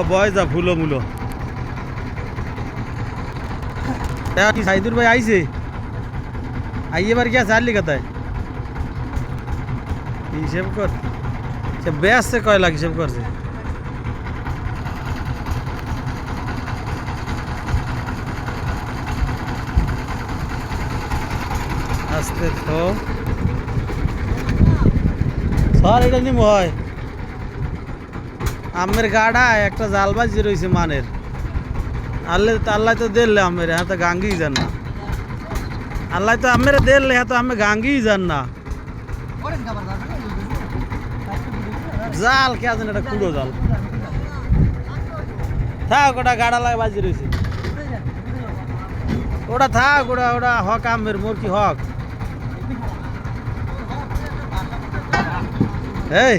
বয় যা ফুলো মুলো কি সাইদুর ভাই আইছে আইয়ে বার কি চারলি কথায় হিসেব কর সে বেসছে কয় লাখ হিসেব করছে আস্তে তো স্যার এটা নিম হয় আমের গাড়া একটা জালবাজি রয়েছে মানের আল্লাহ তো দিলে আমের হ্যাঁ তো গাঙ্গি যান না আল্লাহ তো আমের দিলে হ্যাঁ তো আমি গাঙ্গি যান না জাল কে আছেন এটা কুড়ো জাল থাক ওটা গাড়া লাগে বাজি রয়েছে ওটা থাক ওটা ওটা হক আমের মোর কি হক এই